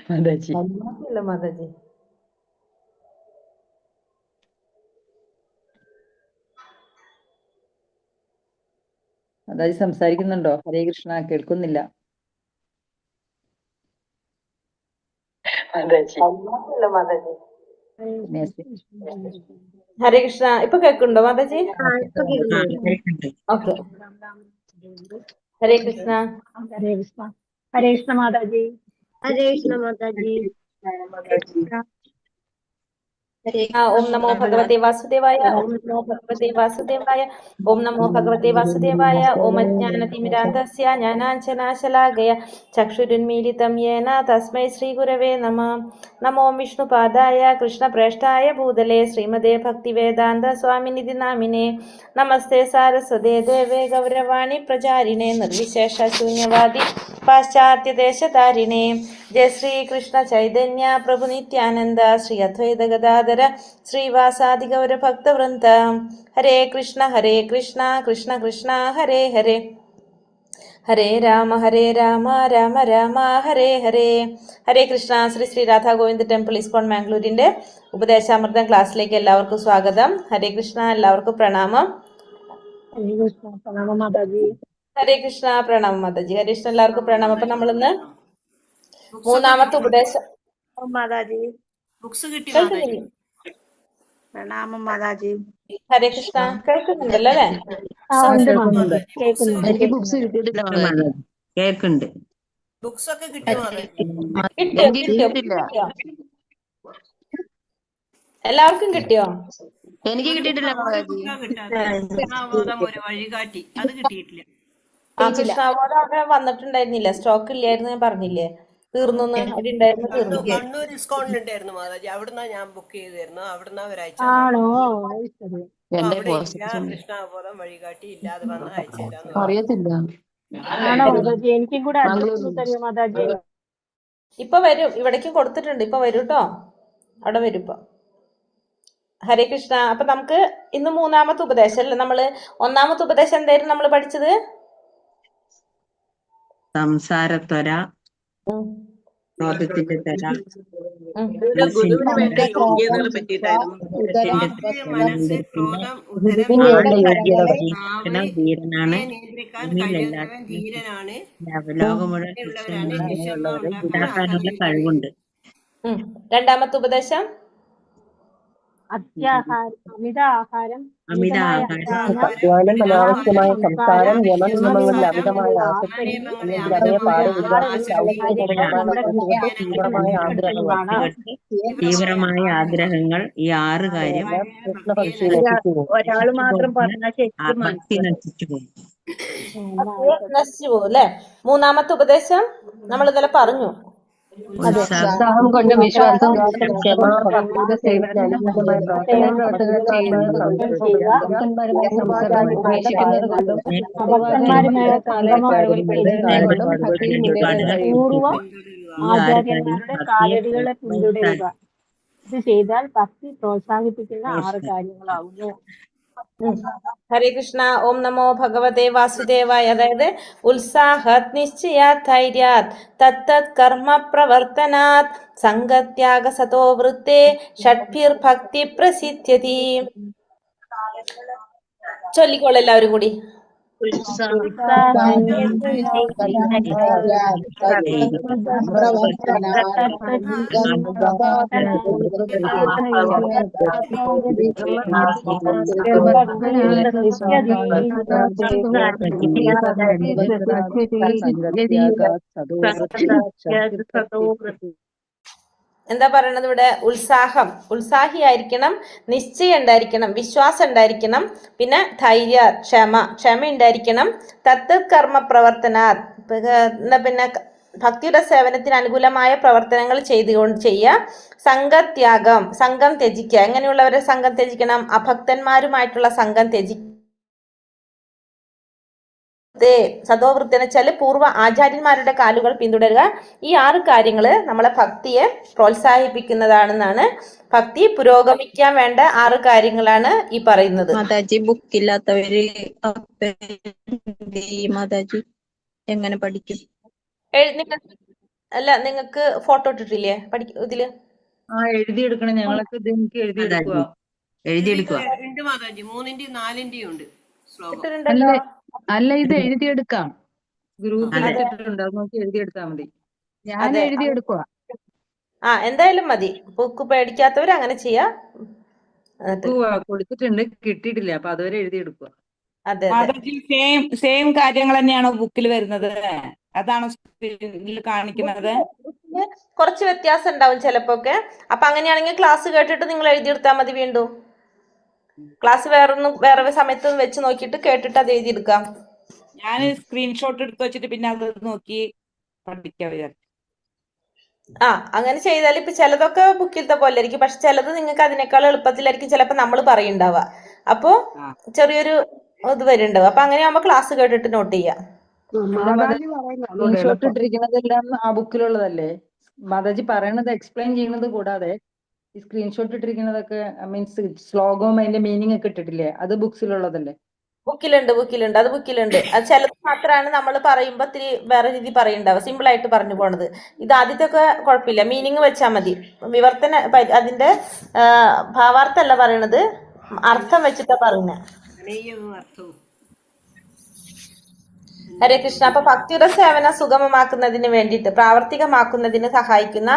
മാതാജി. സന്യാസിയല്ല മാതാജി. മാതാജി സംസാരിക്കുന്നുണ്ടോ? ഹരേ കൃഷ്ണ, കേൾക്കുന്നില്ല. മാതാജി. സന്യാസിയല്ല മാതാജി. സന്യാസി. ഹരേ കൃഷ്ണ. ഇപ്പൊ കേൾക്കുന്നുണ്ടോ മാതാജി? ഓക്കെ. ഹരേ കൃഷ്ണ. ഹരേ കൃഷ്ണ. ഹരേ കൃഷ്ണ മാതാജി. ഹരേ കൃഷ്ണ മാതാജി. ഓം നമോ ഭഗവതേ വാസുദേവായ. ഓം നമോ ഭഗവതേ വാസുദേവായ. ഓം നമോ ഭഗവതേ വാസുദേവായ. ഓം അജ്ഞാനതിമിരാന്ധസ്യ ജ്ഞാനാഞ്ജനാശലാകയ ചക്ഷുരുന്മീലിതം യേന തസ്മൈ ശ്രീ ഗുരവേ നമഃ. നമോ വിഷ്ണുപാദായ കൃഷ്ണപ്രേഷ്ഠായ ഭൂതലേ ശ്രീമതേ ഭക്തിവേദാന്ത സ്വാമിനിധി നാമിനെ. നമസ്തേ സാരസ്വതേ ദേവേ ഗൗരവാണി പ്രചാരിണേ നിർവിശേഷ ശൂന്യവാദി പാശ്ചാത്യദേശധാരിണേ. ജയ ശ്രീ കൃഷ്ണ ചൈതന്യ പ്രഭു നിത്യാനന്ദ ശ്രീ അദ്വൈത ഗദാധര ശ്രീവാസാദി ഗൗര ഭക്തവൃന്ദ. ഹരേ കൃഷ്ണ കൃഷ്ണ കൃഷ്ണ ഹരേ ഹരേ, ഹരേ രാമ രാമ രാമ ഹരേ ഹരേ. ഹരേ കൃഷ്ണ. ശ്രീ ശ്രീ രാധാ ഗോവിന്ദ് ടെമ്പിൾ ഇസ്കോൺ മാംഗ്ലൂരിന്റെ ഉപദേശാമൃതം ക്ലാസ്സിലേക്ക് എല്ലാവർക്കും സ്വാഗതം. ഹരേ കൃഷ്ണ. എല്ലാവർക്കും പ്രണാമം. ഹരേ കൃഷ്ണ. പ്രണാമം മാതാജി. ഹരേ കൃഷ്ണ. പ്രണാമം മാതാജി. ഹരേ കൃഷ്ണ. എല്ലാവർക്കും പ്രണാമം. അപ്പൊ നമ്മളിന്ന് മൂന്നാമത്തെ ഉപദേശം. മാതാജി. കേൾക്കുന്നില്ലേ? പ്രണാമം മാതാജി. ഹരേ കൃഷ്ണ. കേൾക്കുന്നുണ്ടല്ലോ അല്ലേ? ഉണ്ട് മാതാജി, കേൾക്കുന്നുണ്ട്. എനിക്ക് ബുക്സ് കിട്ടിയിട്ടില്ല മാതാജി. കേൾക്കുന്നുണ്ട്. ബുക്സ് ഒക്കെ കിട്ടിയോ കിട്ടിയിട്ടില്ല. എല്ലാവർക്കും കിട്ടിയോ? എനിക്ക് കിട്ടിയിട്ടില്ല മാതാജി. ഒരു വഴികാട്ടി അത് കിട്ടിയിട്ടില്ല. ആ കൃഷ്ണാവോധം അവിടെ വന്നിട്ടുണ്ടായിരുന്നില്ല. സ്റ്റോക്ക് ഇല്ലായിരുന്നു, ഞാൻ പറഞ്ഞില്ലേ, തീർന്നു. അവിടെ ഉണ്ടായിരുന്നു, തീർന്നു. കണ്ണൂർ ഇസ്കോണിൽ ഉണ്ടായിരുന്നു മാതാജി. അവിടുന്ന് ഞാൻ ബുക്ക് ചെയ്തിരുന്നു. അവിടുന്ന് ഒരാഴ്ച ആണോ? കൃഷ്ണാബോധം വഴികാട്ടി ഇല്ലാതെ വന്ന് അയച്ചു തരാന്ന് അറിയത്തില്ല. ആണോ മാതാജി? എനിക്കും കൂടെ അഡ്രസ് തരുമോ മാതാജി? ഇപ്പൊ വരും. ഇവിടേക്കും കൊടുത്തിട്ടുണ്ട്. ഇപ്പൊ വരും കേട്ടോ. അവിടെ വരും ഇപ്പൊ. ഹരേ കൃഷ്ണ. അപ്പൊ നമുക്ക് ഇന്ന് മൂന്നാമത്തെ ഉപദേശം അല്ലേ? നമ്മള് ഒന്നാമത്തെ ഉപദേശം എന്തായിരുന്നു നമ്മൾ പഠിച്ചത്? സംസാരത്വര, ക്രോധത്തിന്റെ ത്വര, ഗുരുവിന് വേണ്ട യോഗ്യതകളെ പറ്റിയിട്ടായിരുന്നു. ധീരനാണ്, ധീരനാണ്, ലോകം മുഴുവൻ ഇതാക്കാനുള്ള കഴിവുണ്ട്. രണ്ടാമത്തെ ഉപദേശം അമിത ആഹാരം, അധ്വാനം, അനാവശ്യമായ സംസാരം, യമനിയമങ്ങളിൽ അമിതമായ ആസക്തി, തീവ്രമായ ആഗ്രഹങ്ങൾ, ഈ 6 കാര്യം ഒരാള് മാത്രം പറഞ്ഞാൽ ഭക്തി നശിച്ചു പോകും. നശിച്ചു പോകും അല്ലെ? മൂന്നാമത്തെ ഉപദേശം നമ്മൾ ഇന്നലെ പറഞ്ഞു. ഉത്സാഹം കൊണ്ട് വിശ്വാസം, ക്ഷമ, ഭക്തിയുടെ സേവനത്തിന് ആചാര്യന്മാരുടെ കാലടികളെ പിന്തുടരുക. ഇത് ചെയ്താൽ ഭക്തി പ്രോത്സാഹിപ്പിക്കുന്ന 6 കാര്യങ്ങളാവുന്നു. ഹരേ കൃഷ്ണ. ഓം നമോ ഭഗവതേ വാസുദേവായ. അതായത് ഉത്സാഹത് നിശ്ചയാത് ധൈര്യാത് തത്തത് കർമ്മ പ്രവർത്തനാത് സംഗത്യാഗ സതോ വൃത്തേ ഷഡ്ഭിർ ഭക്തി പ്രസിദ്ധ്യതി. ചൊല്ലിക്കോളൂ എല്ലാവരും കൂടി. എന്താ പറയണത് ഇവിടെ? ഉത്സാഹിയായിരിക്കണം, നിശ്ചയം ഉണ്ടായിരിക്കണം, വിശ്വാസം ഉണ്ടായിരിക്കണം, പിന്നെ ധൈര്യ, ക്ഷമ ഉണ്ടായിരിക്കണം, തത്ത് കർമ്മ പ്രവർത്തന, പിന്നെ ഭക്തിയുടെ സേവനത്തിന് അനുകൂലമായ പ്രവർത്തനങ്ങൾ ചെയ്യുക, സംഘത്യാഗം, സംഘം ത്യജിക്കുക. എങ്ങനെയുള്ളവരെ സംഘം ത്യജിക്കണം? അഭക്തന്മാരുമായിട്ടുള്ള സംഘം ത്യജിക്കുക. സതോവൃത്തി എന്ന് വെച്ചാൽ പൂർവ്വ ആചാര്യന്മാരുടെ കാലുകൾ പിന്തുടരുക. ഈ 6 കാര്യങ്ങള് നമ്മളെ ഭക്തിയെ പ്രോത്സാഹിപ്പിക്കുന്നതാണെന്നാണ്. ഭക്തി പുരോഗമിക്കാൻ വേണ്ട 6 കാര്യങ്ങളാണ് ഈ പറയുന്നത്. മാതാജി, ബുക്കില്ലാത്തവര് മാതാജി എങ്ങനെ പഠിക്കും? അല്ല നിങ്ങൾക്ക് ഫോട്ടോ ഇട്ടിട്ടില്ലേ ഇതില്? എഴുതിയെടുക്കണം. ഞങ്ങളൊക്കെ ഇത് എനിക്ക് എഴുതിയെടുക്കുക. എഴുതിയെടുക്കുക. ഉണ്ട് മാതാജി, 3-ന്റെയും 4-ന്റെയും ഉണ്ട് ശ്ലോകം. ഇട്ടിട്ടുണ്ടല്ലോ. അല്ല ഇത് എഴുതിയെടുക്കാം. ഗ്രൂപ്പിൽ ഇട്ടിട്ടുണ്ട്, അത് നോക്കി എഴുതിയെടുത്താൽ മതി. ഞാൻ അതെ. എഴുതിയെടുക്കുക. എന്തായാലും മതി. ബുക്ക് പേടിക്കാത്തവർ അങ്ങനെ ചെയ്യാ. കൊടുത്തിട്ടുണ്ട്, കിട്ടിയിട്ടില്ല. അപ്പൊ അതുവരെ എഴുതിയെടുക്കുക. അതെ സെയിം കാര്യങ്ങൾ തന്നെയാണോ ബുക്കിൽ വരുന്നത്? അതാണോ കാണിക്കുന്നത്? കുറച്ച് വ്യത്യാസം ഉണ്ടാവും ചിലപ്പോക്കെ. അപ്പൊ അങ്ങനെയാണെങ്കിൽ ക്ലാസ് കേട്ടിട്ട് നിങ്ങൾ എഴുതിയെടുത്താൽ മതി. വീണ്ടും ക്ലാസ് വേറെ സമയത്ത് വെച്ച് നോക്കിയിട്ട് കേട്ടിട്ട് അത് എഴുതിയെടുക്കാം. ഞാൻ സ്ക്രീൻഷോട്ട് എടുത്ത് വെച്ചിട്ട് പിന്നെ അത് നോക്കി പഠിക്കാൻ വിചാരിച്ചു. അങ്ങനെ ചെയ്താൽ ഇപ്പൊ ചിലതൊക്കെ ബുക്കിലത്തെ പോലെ ആയിരിക്കും, പക്ഷെ ചിലത് നിങ്ങൾക്ക് അതിനേക്കാൾ എളുപ്പത്തിലായിരിക്കും ചിലപ്പോ നമ്മൾ പറയുണ്ടാവുക. അപ്പൊ ചെറിയൊരു ഇത് വരുന്നുണ്ടാവും. അപ്പൊ അങ്ങനെ ആവുമ്പോ ക്ലാസ് കേട്ടിട്ട് നോട്ട് ചെയ്യാം. സ്ക്രീൻഷോട്ട് ഇട്ടിരിക്കുന്നതെല്ലാം ആ ബുക്കിലുള്ളതല്ലേ? മാതാജി പറയണത് എക്സ്പ്ലെയിൻ ചെയ്യുന്നത് കൂടാതെ ഈ സ്ക്രീൻഷോട്ട് ഇട്ടിരിക്കുന്നതൊക്കെ മീൻസ് ശ്ലോകവും അതിന്റെ മീനിങ് ഒക്കെ ഇട്ടിട്ടില്ലേ? അത് ബുക്സിലുള്ളതല്ലേ? ബുക്കിലുണ്ട്. അത് ബുക്കിലുണ്ട്. അത് ചിലത് മാത്രമാണ് നമ്മൾ പറയുമ്പോ ഇത്തിരി വേറെ രീതി പറയുണ്ടാവുക, സിമ്പിൾ ആയിട്ട് പറഞ്ഞു പോണത്. ഇത് ആദ്യത്തെ ഒക്കെ കുഴപ്പമില്ല, മീനിങ് വെച്ചാൽ മതി. വിവർത്തന അതിന്റെ ഭാവാർത്ഥമല്ല പറയണത്, അർത്ഥം വെച്ചിട്ടാ പറയുന്നത്. ഹരേ കൃഷ്ണ. അപ്പൊ ഭക്തിയുടെ സേവനം സുഗമമാക്കുന്നതിന് വേണ്ടിയിട്ട് പ്രാവർത്തികമാക്കുന്നതിന് സഹായിക്കുന്ന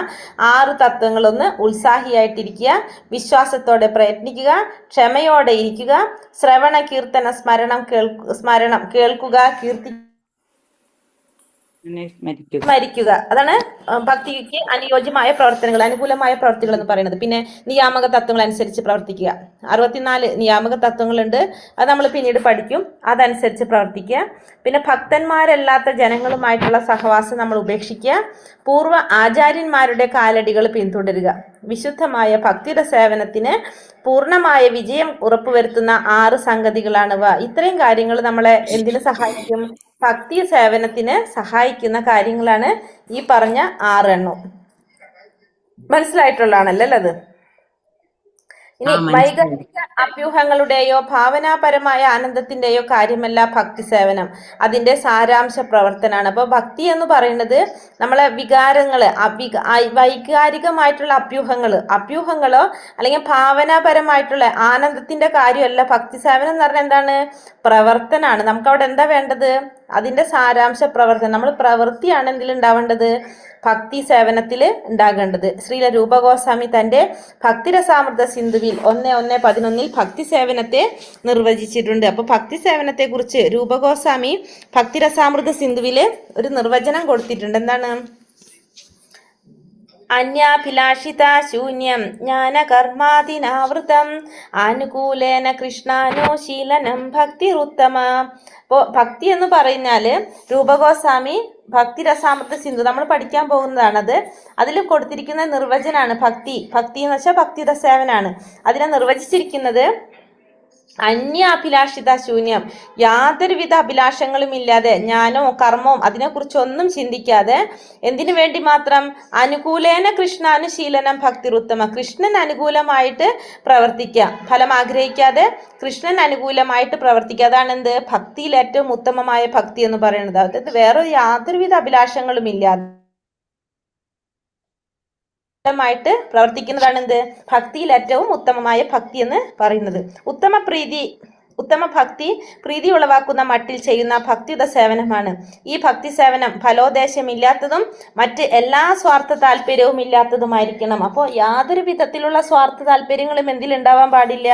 6 തത്വങ്ങളൊന്ന്: ഉത്സാഹിയായിട്ടിരിക്കുക, വിശ്വാസത്തോടെ പ്രയത്നിക്കുക, ക്ഷമയോടെ ഇരിക്കുക, ശ്രവണ കീർത്തന സ്മരണം കേൾക്കുക, സ്മരിക്കുക. അതാണ് ഭക്തിക്ക് അനുയോജ്യമായ പ്രവർത്തനങ്ങൾ, അനുകൂലമായ പ്രവർത്തികൾ എന്ന് പറയുന്നത്. പിന്നെ നിയാമക തത്വങ്ങൾ അനുസരിച്ച് പ്രവർത്തിക്കുക. 64 നിയാമക തത്വങ്ങളുണ്ട്, അത് നമ്മൾ പിന്നീട് പഠിക്കും. അതനുസരിച്ച് പ്രവർത്തിക്കുക. പിന്നെ ഭക്തന്മാരല്ലാത്ത ജനങ്ങളുമായിട്ടുള്ള സഹവാസം നമ്മൾ ഉപേക്ഷിക്കുക. പൂർവ്വ ആചാര്യന്മാരുടെ കാലടികൾ പിന്തുടരുക. വിശുദ്ധമായ ഭക്തിയുടെ സേവനത്തിന് പൂർണ്ണമായ വിജയം ഉറപ്പുവരുത്തുന്ന 6 സംഗതികളാണിവ. ഇത്രയും കാര്യങ്ങൾ നമ്മളെ എന്തിനു സഹായിക്കും? ഭക്തി സേവനത്തിന് സഹായിക്കുന്ന കാര്യങ്ങളാണ് ഈ പറഞ്ഞ 6 എണ്ണം. മനസ്സിലായിട്ടുള്ളതാണല്ലോ അത്? ഇനി വൈകാരിക അഭ്യൂഹങ്ങളുടെയോ ഭാവനാപരമായ ആനന്ദത്തിന്റെയോ കാര്യമല്ല ഭക്തി സേവനം, അതിന്റെ സാരാംശ പ്രവർത്തനമാണ്. അപ്പൊ ഭക്തി എന്ന് പറയുന്നത് നമ്മളെ വികാരങ്ങള്, വൈകാരികമായിട്ടുള്ള അഭ്യൂഹങ്ങളോ അല്ലെങ്കിൽ ഭാവനാപരമായിട്ടുള്ള ആനന്ദത്തിന്റെ കാര്യമല്ല. ഭക്തി സേവനം എന്ന് പറഞ്ഞാൽ എന്താണ്? പ്രവർത്തനമാണ്. നമുക്ക് അവിടെ എന്താ വേണ്ടത്? അതിന്റെ സാരാംശ പ്രവർത്തനം. നമ്മൾ പ്രവൃത്തിയാണ് എന്തിലുണ്ടാവേണ്ടത്? ഭക്തി സേവനത്തിൽ ഉണ്ടാകേണ്ടത്. ശ്രീല രൂപഗോസ്വാമി തന്റെ ഭക്തിരസാമൃത സിന്ധുവിൽ 1:11 ഭക്തി സേവനത്തെ നിർവചിച്ചിട്ടുണ്ട്. അപ്പൊ ഭക്തി സേവനത്തെ കുറിച്ച് രൂപഗോസ്വാമി ഭക്തിരസാമൃത സിന്ധുവില് ഒരു നിർവചനം കൊടുത്തിട്ടുണ്ട്. എന്താണ്? അന്യാഭിലാഷിത ശൂന്യം ജ്ഞാനകർമാദിനാവൃതം ആനുകൂലേന കൃഷ്ണാനുശീലനം ഭക്തിരുത്തമ. അപ്പോൾ ഭക്തി എന്ന് പറഞ്ഞാല് രൂപഗോസ്വാമി ഭക്തിരസാമൃത സിന്ധു നമ്മൾ പഠിക്കാൻ പോകുന്നതാണത്. അതിൽ കൊടുത്തിരിക്കുന്ന നിർവചനാണ് ഭക്തി എന്ന് വെച്ചാൽ ഭക്തിയുടെ സേവനാണ്. അതിനെ നിർവചിച്ചിരിക്കുന്നത് അന്യാഭിലാഷിത ശൂന്യം, യാതൊരുവിധ അഭിലാഷങ്ങളും ഇല്ലാതെ, ജ്ഞാനവും കർമ്മവും അതിനെക്കുറിച്ചൊന്നും ചിന്തിക്കാതെ, എന്തിനു വേണ്ടി മാത്രം? അനുകൂലേന കൃഷ്ണാനുശീലനം ഭക്തിരുത്തമ, കൃഷ്ണൻ അനുകൂലമായിട്ട് പ്രവർത്തിക്കുക, ഫലം ആഗ്രഹിക്കാതെ കൃഷ്ണൻ അനുകൂലമായിട്ട് പ്രവർത്തിക്കുക. അതാണ് എന്ത്? ഭക്തിയിൽ ഏറ്റവും ഉത്തമമായ ഭക്തി എന്ന് പറയുന്നത്. അതായത് വേറെ യാതൊരുവിധ അഭിലാഷങ്ങളും ഇല്ലാതെ ായിട്ട് പ്രവർത്തിക്കുന്നതാണ് എന്ത്? ഭക്തിയിൽ ഏറ്റവും ഉത്തമമായ ഭക്തി എന്ന് പറയുന്നത്. ഉത്തമ ഭക്തി പ്രീതി ഉളവാക്കുന്ന മട്ടിൽ ചെയ്യുന്ന ഭക്തിയുടെ സേവനമാണ്. ഈ ഭക്തി സേവനം ഫലോദ്ദേശമില്ലാത്തതും മറ്റ് എല്ലാ സ്വാർത്ഥ താല്പര്യവും ഇല്ലാത്തതുമായിരിക്കണം. അപ്പോൾ യാതൊരു വിധത്തിലുള്ള സ്വാർത്ഥ താല്പര്യങ്ങളും എന്തിലുണ്ടാവാൻ പാടില്ല?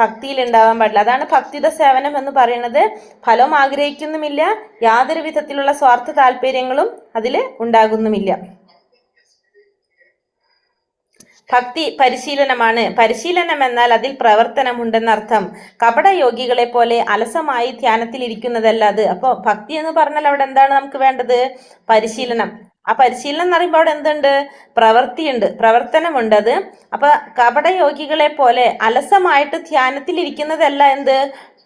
ഭക്തിയിൽ ഉണ്ടാവാൻ പാടില്ല. അതാണ് ഭക്തിയുടെ സേവനം എന്ന് പറയുന്നത്. ഫലം ആഗ്രഹിക്കുന്നുമില്ല, യാതൊരു വിധത്തിലുള്ള സ്വാർത്ഥ താല്പര്യങ്ങളും അതിൽ ഉണ്ടാകുന്നുമില്ല. ഭക്തി പരിശീലനമാണ്. പരിശീലനം എന്നാൽ അതിൽ പ്രവർത്തനമുണ്ടെന്നർത്ഥം. കപടയോഗികളെ പോലെ അലസമായി ധ്യാനത്തിലിരിക്കുന്നതല്ല അത്. അപ്പോൾ ഭക്തി എന്ന് പറഞ്ഞാൽ അവിടെ എന്താണ് നമുക്ക് വേണ്ടത്? പരിശീലനം. ആ പരിശീലനം എന്ന് പറയുമ്പോൾ അവിടെ എന്തുണ്ട്? പ്രവൃത്തിയുണ്ട്, പ്രവർത്തനമുണ്ട്. അത് അപ്പൊ കപടയോഗികളെ പോലെ അലസമായിട്ട് ധ്യാനത്തിലിരിക്കുന്നതല്ല എന്ത്?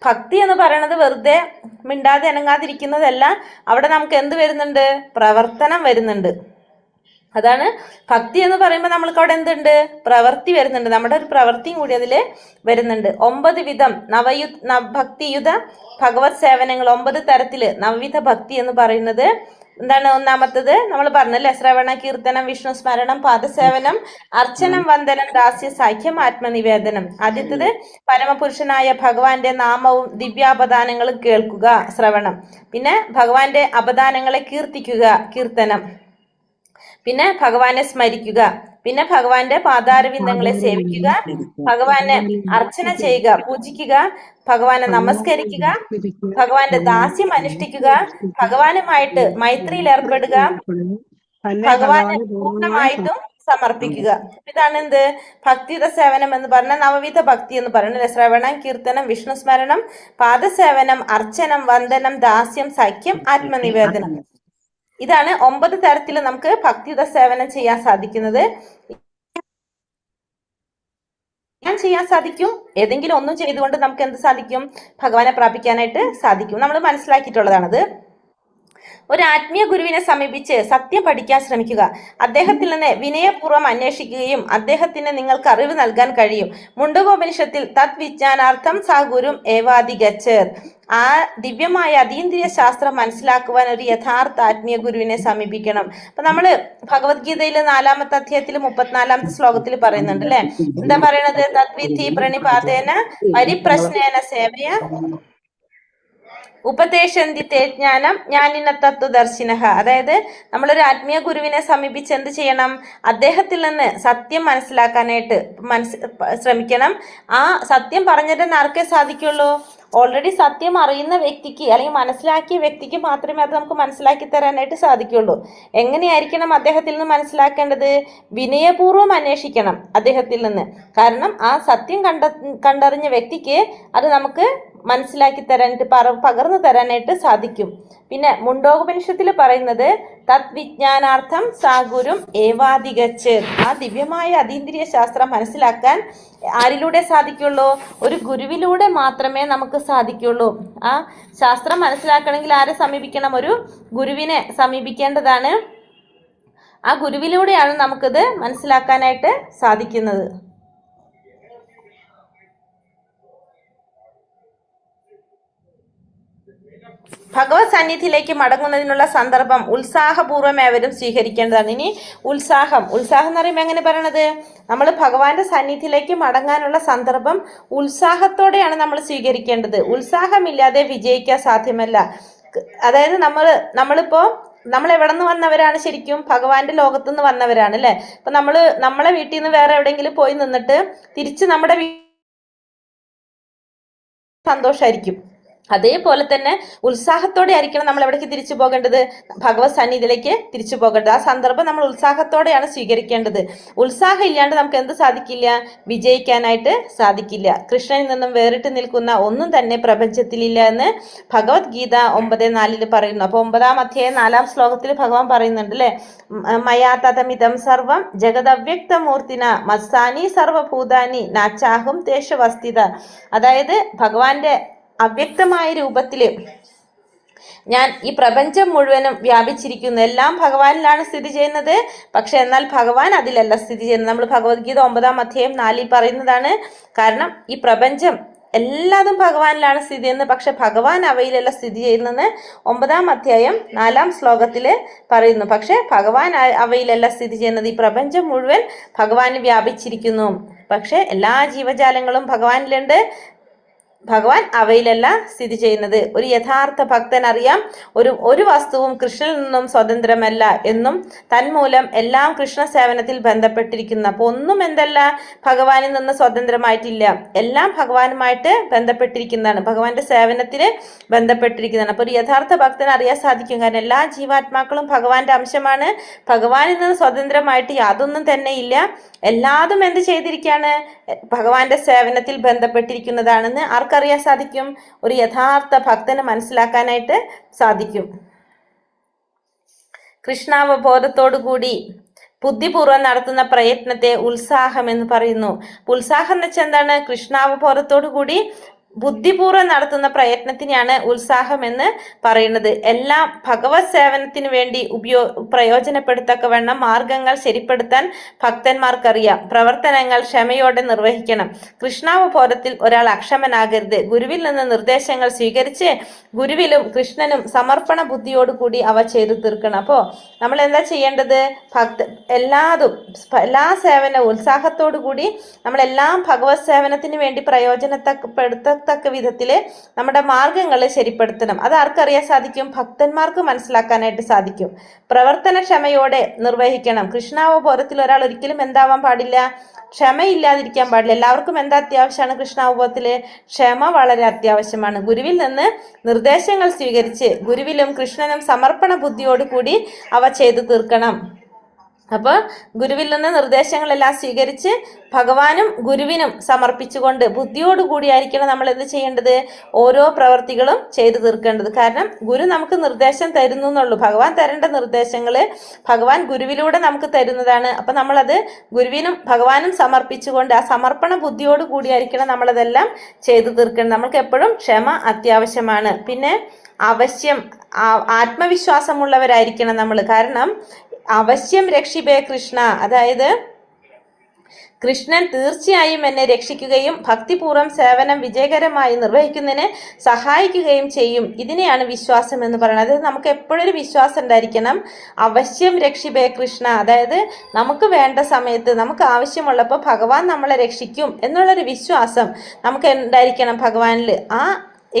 ഭക്തി എന്ന് പറയുന്നത് വെറുതെ മിണ്ടാതെ അനങ്ങാതിരിക്കുന്നതല്ല. അവിടെ നമുക്ക് എന്ത് വരുന്നുണ്ട്? പ്രവർത്തനം വരുന്നുണ്ട്. അതാണ് ഭക്തി എന്ന് പറയുമ്പോൾ നമ്മൾക്ക് അവിടെ എന്തുണ്ട്? പ്രവൃത്തി വരുന്നുണ്ട്. നമ്മുടെ ഒരു പ്രവൃത്തിയും കൂടി അതിൽ വരുന്നുണ്ട്. 9 വിധം ഭക്തിയുത ഭഗവത് സേവനങ്ങൾ, 9 തരത്തില് നവവിധ ഭക്തി എന്ന് പറയുന്നത് എന്താണ് ഒന്നാമത്തത് നമ്മൾ പറഞ്ഞല്ലേ, ശ്രവണ കീർത്തനം വിഷ്ണു സ്മരണം പാദസേവനം അർച്ചനം വന്ദനം ദാസ്യ സാഖ്യം ആത്മനിവേദനം. ആദ്യത്തത് പരമപുരുഷനായ ഭഗവാന്റെ നാമവും ദിവ്യാപദാനങ്ങളും കേൾക്കുക ശ്രവണം. പിന്നെ ഭഗവാന്റെ അപദാനങ്ങളെ കീർത്തിക്കുക കീർത്തനം. പിന്നെ ഭഗവാനെ സ്മരിക്കുക. പിന്നെ ഭഗവാന്റെ പാതാരവിന്ദങ്ങളെ സേവിക്കുക, ഭഗവാനെ അർച്ചന ചെയ്യുക പൂജിക്കുക, ഭഗവാനെ നമസ്കരിക്കുക, ഭഗവാന്റെ ദാസ്യം അനുഷ്ഠിക്കുക, ഭഗവാനുമായിട്ട് മൈത്രിയിൽ ഏർപ്പെടുക, ഭഗവാനെ പൂർണ്ണമായിട്ടും സമർപ്പിക്കുക. ഇതാണ് എന്ത് ഭക്തിയുടെ സേവനം എന്ന് പറഞ്ഞ നവവിധ ഭക്തി എന്ന് പറയുന്നത്. ശ്രവണം കീർത്തനം വിഷ്ണു സ്മരണം പാദസേവനം അർച്ചനം വന്ദനം ദാസ്യം സഖ്യം ആത്മനിവേദനം. ഇതാണ് 9 തരത്തിൽ നമുക്ക് ഭക്തിയുടെ സേവനം ചെയ്യാൻ സാധിക്കുന്നത്. ചെയ്യാൻ സാധിക്കും. ഏതെങ്കിലും ഒന്നും ചെയ്തുകൊണ്ട് നമുക്ക് എന്ത് സാധിക്കും? ഭഗവാനെ പ്രാപിക്കാനായിട്ട് സാധിക്കും. നമ്മൾ മനസ്സിലാക്കിയിട്ടുള്ളതാണത്. ഒരു ആത്മീയ ഗുരുവിനെ സമീപിച്ച് സത്യം പഠിക്കാൻ ശ്രമിക്കുക. അദ്ദേഹത്തിൽ നിന്ന് വിനയപൂർവ്വം അന്വേഷിക്കുകയും അദ്ദേഹത്തിന് നിങ്ങൾക്ക് അറിവ് നൽകാൻ കഴിയും. മുണ്ടകോപനിഷത്തിൽ തത് വിജ്ഞാനാർത്ഥം സാ ഗുരും ഏവാധിഗച്ഛേത്. ആ ദിവ്യമായ അതീന്ദ്രിയ ശാസ്ത്രം മനസ്സിലാക്കുവാൻ ഒരു യഥാർത്ഥ ആത്മീയ ഗുരുവിനെ സമീപിക്കണം. അപ്പൊ നമ്മള് ഭഗവത്ഗീതയിലെ 4-ാമത്തെ അധ്യായത്തിൽ 34-ാമത്തെ ശ്ലോകത്തിൽ പറയുന്നുണ്ട് അല്ലെ, എന്താ പറയണത്? തദ്വിധി പ്രണിപാതേന പരിപ്രശ്നേന സേവയ ഉപദേശന്തി തേ ജ്ഞാനം ജ്ഞാനിന തത്വദർശിനഃ. അതായത് നമ്മളൊരു ആത്മീയ ഗുരുവിനെ സമീപിച്ച് എന്ത് ചെയ്യണം? അദ്ദേഹത്തിൽ നിന്ന് സത്യം മനസ്സിലാക്കാനായിട്ട് ശ്രമിക്കണം. ആ സത്യം പറഞ്ഞിട്ട് ആർക്കേ സാധിക്കുള്ളൂ? ഓൾറെഡി സത്യം അറിയുന്ന വ്യക്തിക്ക് അല്ലെങ്കിൽ മനസ്സിലാക്കിയ വ്യക്തിക്ക് മാത്രമേ അത് നമുക്ക് മനസ്സിലാക്കി തരാനായിട്ട് സാധിക്കുള്ളൂ. എങ്ങനെയായിരിക്കണം അദ്ദേഹത്തിൽ നിന്ന് മനസ്സിലാക്കേണ്ടത്? വിനയപൂർവ്വം അന്വേഷിക്കണം അദ്ദേഹത്തിൽ നിന്ന്. കാരണം ആ സത്യം കണ്ടറിഞ്ഞ വ്യക്തിക്ക് അത് നമുക്ക് മനസ്സിലാക്കി തരാനായിട്ട് പകർന്നു തരാനായിട്ട് സാധിക്കും. പിന്നെ മുണ്ടോപനിഷത്തിൽ പറയുന്നത് തത് വിജ്ഞാനാർത്ഥം സാഗുരും ഏവാധിഗച്ഛേത്. ആ ദിവ്യമായ അതീന്ദ്രിയ ശാസ്ത്രം മനസ്സിലാക്കാൻ ആരിലൂടെ സാധിക്കുള്ളൂ? ഒരു ഗുരുവിലൂടെ മാത്രമേ നമുക്ക് സാധിക്കുള്ളൂ. ആ ശാസ്ത്രം മനസ്സിലാക്കണമെങ്കിൽ ആരെ സമീപിക്കണം? ഒരു ഗുരുവിനെ സമീപിക്കേണ്ടതാണ്. ആ ഗുരുവിലൂടെയാണ് നമുക്കിത് മനസ്സിലാക്കാനായിട്ട് സാധിക്കുന്നത്. ഭഗവത് സന്നിധിയിലേക്ക് മടങ്ങുന്നതിനുള്ള സന്ദർഭം ഉത്സാഹപൂർവ്വം ഏവരും സ്വീകരിക്കേണ്ടതാണ്. ഇനി ഉത്സാഹം എന്ന് പറയുമ്പോൾ എങ്ങനെ പറയണത്? നമ്മൾ ഭഗവാന്റെ സന്നിധിയിലേക്ക് മടങ്ങാനുള്ള സന്ദർഭം ഉത്സാഹത്തോടെയാണ് നമ്മൾ സ്വീകരിക്കേണ്ടത്. ഉത്സാഹമില്ലാതെ വിജയിക്കാൻ സാധ്യമല്ല. അതായത് നമ്മൾ എവിടെ നിന്ന് വന്നവരാണ്? ശരിക്കും ഭഗവാന്റെ ലോകത്തു നിന്ന് വന്നവരാണ് അല്ലെ. അപ്പൊ നമ്മളെ വീട്ടിൽ നിന്ന് വേറെ എവിടെയെങ്കിലും പോയി നിന്നിട്ട് തിരിച്ച് നമ്മുടെ സന്തോഷമായിരിക്കും. അതേപോലെ തന്നെ ഉത്സാഹത്തോടെ ആയിരിക്കണം നമ്മൾ എവിടേക്ക് തിരിച്ചു പോകേണ്ടത്? ഭഗവത് സന്നിധിയിലേക്ക് തിരിച്ചു പോകേണ്ടത്. ആ സന്ദർഭം നമ്മൾ ഉത്സാഹത്തോടെയാണ് സ്വീകരിക്കേണ്ടത്. ഉത്സാഹം ഇല്ലാണ്ട് നമുക്ക് എന്ത് സാധിക്കില്ല? വിജയിക്കാനായിട്ട് സാധിക്കില്ല. കൃഷ്ണനിൽ നിന്നും വേറിട്ട് നിൽക്കുന്ന ഒന്നും തന്നെ പ്രപഞ്ചത്തിലില്ല എന്ന് ഭഗവത്ഗീത 9:4 പറയുന്നു. അപ്പൊ 9-ാം അധ്യായം 4-ാം ശ്ലോകത്തിൽ ഭഗവാൻ പറയുന്നുണ്ട് അല്ലെ, മയാ തതമിദം സർവം ജഗദവ്യക്തമൂർത്തിന മത്സാനി സർവഭൂതാനി നാച്ചാഹും തേഷു വസ്തിത. അതായത് ഭഗവാന്റെ അവ്യക്തമായ രൂപത്തില് ഞാൻ ഈ പ്രപഞ്ചം മുഴുവനും വ്യാപിച്ചിരിക്കുന്നു. എല്ലാം ഭഗവാനിലാണ് സ്ഥിതി ചെയ്യുന്നത്. പക്ഷെ എന്നാൽ ഭഗവാൻ അതിലല്ല സ്ഥിതി ചെയ്യുന്നത്. നമ്മൾ ഭഗവത്ഗീത 9-ാം അധ്യായം 4 പറയുന്നതാണ്. കാരണം ഈ പ്രപഞ്ചം എല്ലാതും ഭഗവാനിലാണ് സ്ഥിതി ചെയ്യുന്നത്, പക്ഷെ ഭഗവാൻ അവയിലല്ല സ്ഥിതി ചെയ്യുന്നത് 9-ാം അധ്യായം 4-ാം ശ്ലോകത്തിൽ പറയുന്നു. പക്ഷെ ഭഗവാൻ അവയിലല്ല സ്ഥിതി ചെയ്യുന്നത്. ഈ പ്രപഞ്ചം മുഴുവൻ ഭഗവാന് വ്യാപിച്ചിരിക്കുന്നു. പക്ഷെ എല്ലാ ജീവജാലങ്ങളും ഭഗവാനിലുണ്ട്, ഭഗവാൻ അവയിലല്ല സ്ഥിതി ചെയ്യുന്നത്. ഒരു യഥാർത്ഥ ഭക്തൻ അറിയാം ഒരു വസ്തുവും കൃഷ്ണനിൽ നിന്നും സ്വതന്ത്രമല്ല എന്നും തന്മൂലം എല്ലാം കൃഷ്ണ സേവനത്തിൽ ബന്ധപ്പെട്ടിരിക്കുന്നു. അപ്പൊ ഒന്നും എന്തല്ല ഭഗവാനിൽ നിന്ന് സ്വതന്ത്രമായിട്ടില്ല, എല്ലാം ഭഗവാനുമായിട്ട് ബന്ധപ്പെട്ടിരിക്കുന്നതാണ്, ഭഗവാന്റെ സേവനത്തിന് ബന്ധപ്പെട്ടിരിക്കുന്നതാണ്. അപ്പൊ ഒരു യഥാർത്ഥ ഭക്തൻ അറിയാൻ സാധിക്കും. കാരണം എല്ലാ ജീവാത്മാക്കളും ഭഗവാന്റെ അംശമാണ്. ഭഗവാനിൽ നിന്ന് സ്വതന്ത്രമായിട്ട് യാതൊന്നും തന്നെ ഇല്ല. എല്ലാതും എന്ത് ചെയ്തിരിക്കുകയാണ്? ഭഗവാന്റെ സേവനത്തിൽ ബന്ധപ്പെട്ടിരിക്കുന്നതാണെന്ന് ആർക്കറിയാൻ സാധിക്കും? ഒരു യഥാർത്ഥ ഭക്തന് മനസ്സിലാക്കാനായിട്ട് സാധിക്കും. കൃഷ്ണാവബോധത്തോടുകൂടി ബുദ്ധിപൂർവ്വം നടത്തുന്ന പ്രയത്നത്തെ ഉത്സാഹം എന്ന് പറയുന്നു. ഉത്സാഹം എന്ന് വെച്ചാൽ എന്താണ്? കൃഷ്ണാവബോധത്തോടു കൂടി ബുദ്ധിപൂർവ്വം നടത്തുന്ന പ്രയത്നത്തിനെയാണ് ഉത്സാഹം എന്ന് പറയുന്നത്. എല്ലാം ഭഗവത് സേവനത്തിന് വേണ്ടി പ്രയോജനപ്പെടുത്തക്കവണ്ണം മാർഗങ്ങൾ ശരിപ്പെടുത്താൻ ഭക്തന്മാർക്കറിയാം. പ്രവർത്തനങ്ങൾ ക്ഷമയോടെ നിർവഹിക്കണം. കൃഷ്ണാവബോധത്തിൽ ഒരാൾ അക്ഷമനാകരുത്. ഗുരുവിൽ നിന്ന് നിർദ്ദേശങ്ങൾ സ്വീകരിച്ച് ഗുരുവിലും കൃഷ്ണനും സമർപ്പണ ബുദ്ധിയോടുകൂടി അവ ചെയ്തു തീർക്കണം. അപ്പോൾ നമ്മൾ എന്താ ചെയ്യേണ്ടത്? എല്ലാ സേവനവും ഉത്സാഹത്തോടു കൂടി നമ്മളെല്ലാം ഭഗവത് സേവനത്തിന് വേണ്ടി പ്രയോജനപ്പെടുത്തത്തക്ക വിധത്തില് നമ്മുടെ മാർഗങ്ങൾ ശരിപ്പെടുത്തണം. അത് ആർക്കറിയാൻ സാധിക്കും? ഭക്തന്മാർക്ക് മനസ്സിലാക്കാനായിട്ട് സാധിക്കും. പ്രവർത്തനക്ഷമയോടെ നിർവഹിക്കണം. കൃഷ്ണാവബോധത്തിൽ ഒരാൾ ഒരിക്കലും എന്താവാൻ പാടില്ല? ക്ഷമയില്ലാതിരിക്കാൻ പാടില്ല. എല്ലാവർക്കും എന്താ അത്യാവശ്യമാണ്? കൃഷ്ണാവബോധത്തില് ക്ഷമ വളരെ അത്യാവശ്യമാണ്. ഗുരുവിൽ നിന്ന് നിർദ്ദേശങ്ങൾ സ്വീകരിച്ച് ഗുരുവിലും കൃഷ്ണനും സമർപ്പണ ബുദ്ധിയോടുകൂടി അവ ചെയ്തു തീർക്കണം. അപ്പോൾ ഗുരുവിൽ നിന്ന് നിർദ്ദേശങ്ങളെല്ലാം സ്വീകരിച്ച് ഭഗവാനും ഗുരുവിനും സമർപ്പിച്ചുകൊണ്ട് ബുദ്ധിയോടുകൂടിയായിരിക്കണം നമ്മൾ എന്ത് ചെയ്യേണ്ടത്? ഓരോ പ്രവർത്തികളും ചെയ്തു തീർക്കേണ്ടത്. കാരണം ഗുരു നമുക്ക് നിർദ്ദേശം തരുന്നു എന്നുള്ളൂ. ഭഗവാൻ തരേണ്ട നിർദ്ദേശങ്ങൾ ഭഗവാൻ ഗുരുവിലൂടെ നമുക്ക് തരുന്നതാണ്. അപ്പം നമ്മളത് ഗുരുവിനും ഭഗവാനും സമർപ്പിച്ചുകൊണ്ട് ആ സമർപ്പണ ബുദ്ധിയോടുകൂടിയായിരിക്കണം നമ്മളതെല്ലാം ചെയ്തു തീർക്കേണ്ടത്. നമ്മൾക്ക് എപ്പോഴും ക്ഷമ അത്യാവശ്യമാണ്. പിന്നെ അവശ്യം ആത്മവിശ്വാസമുള്ളവരായിരിക്കണം നമ്മൾ. കാരണം അവശ്യം രക്ഷിബേ കൃഷ്ണ, അതായത് കൃഷ്ണൻ തീർച്ചയായും എന്നെ രക്ഷിക്കുകയും ഭക്തിപൂർവ്വം സേവനം വിജയകരമായി നിർവഹിക്കുന്നതിന് സഹായിക്കുകയും ചെയ്യും. ഇതിനെയാണ് വിശ്വാസം എന്ന് പറയുന്നത്. അതായത് നമുക്ക് എപ്പോഴും ഒരു വിശ്വാസം ഉണ്ടായിരിക്കണം. അവശ്യം രക്ഷിബേ കൃഷ്ണ, അതായത് നമുക്ക് വേണ്ട സമയത്ത് നമുക്ക് ആവശ്യമുള്ളപ്പോൾ ഭഗവാൻ നമ്മളെ രക്ഷിക്കും എന്നുള്ളൊരു വിശ്വാസം നമുക്ക് ഉണ്ടായിരിക്കണം ഭഗവാനിൽ.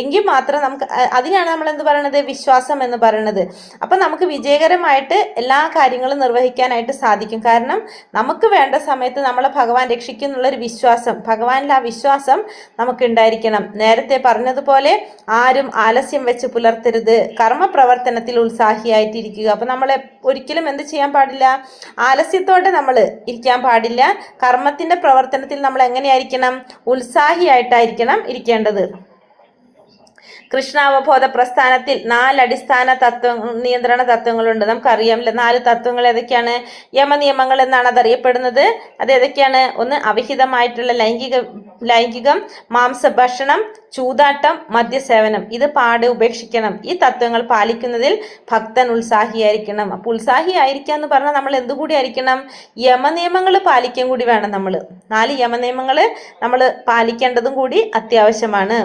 എങ്കിൽ മാത്രം നമുക്ക് അതിനാണ് നമ്മൾ എന്ത് പറയണത്? വിശ്വാസം എന്ന് പറയുന്നത്. അപ്പം നമുക്ക് വിജയകരമായിട്ട് എല്ലാ കാര്യങ്ങളും നിർവഹിക്കാനായിട്ട് സാധിക്കും. കാരണം നമുക്ക് വേണ്ട സമയത്ത് നമ്മളെ ഭഗവാൻ രക്ഷിക്കും എന്നുള്ളൊരു വിശ്വാസം, ഭഗവാനിൽ ആ വിശ്വാസം നമുക്ക് ഉണ്ടായിരിക്കണം. നേരത്തെ പറഞ്ഞതുപോലെ ആരും ആലസ്യം വെച്ച് പുലർത്തരുത്. കർമ്മപ്രവർത്തനത്തിൽ ഉത്സാഹിയായിട്ടിരിക്കുക. അപ്പം നമ്മൾ ഒരിക്കലും എന്ത് ചെയ്യാൻ പാടില്ല? ആലസ്യത്തോടെ നമ്മൾ ഇരിക്കാൻ പാടില്ല. കർമ്മത്തിൻ്റെ പ്രവർത്തനത്തിൽ നമ്മൾ എങ്ങനെയായിരിക്കണം? ഉത്സാഹിയായിട്ടായിരിക്കണം ഇരിക്കേണ്ടത്. കൃഷ്ണാവബോധ പ്രസ്ഥാനത്തിൽ 4 അടിസ്ഥാന നിയന്ത്രണ തത്വങ്ങളുണ്ട്. നമുക്കറിയാമല്ലോ 4 തത്വങ്ങൾ ഏതൊക്കെയാണ്? യമനിയമങ്ങൾ എന്നാണ് അതറിയപ്പെടുന്നത്. അത് ഏതൊക്കെയാണ്? ഒന്ന്, അവിഹിതമായിട്ടുള്ള ലൈംഗികം, മാംസഭക്ഷണം, ചൂതാട്ടം, മദ്യസേവനം. ഇത് പാടെ ഉപേക്ഷിക്കണം. ഈ തത്വങ്ങൾ പാലിക്കുന്നതിൽ ഭക്തൻ ഉത്സാഹിയായിരിക്കണം. അപ്പോൾ ഉത്സാഹിയായിരിക്കുക എന്ന് പറഞ്ഞാൽ നമ്മൾ എന്തുകൂടി ആയിരിക്കണം? യമനിയമങ്ങൾ പാലിക്കാൻ കൂടി വേണം. 4 യമനിയമങ്ങൾ നമ്മൾ പാലിക്കേണ്ടതും കൂടി അത്യാവശ്യമാണ്.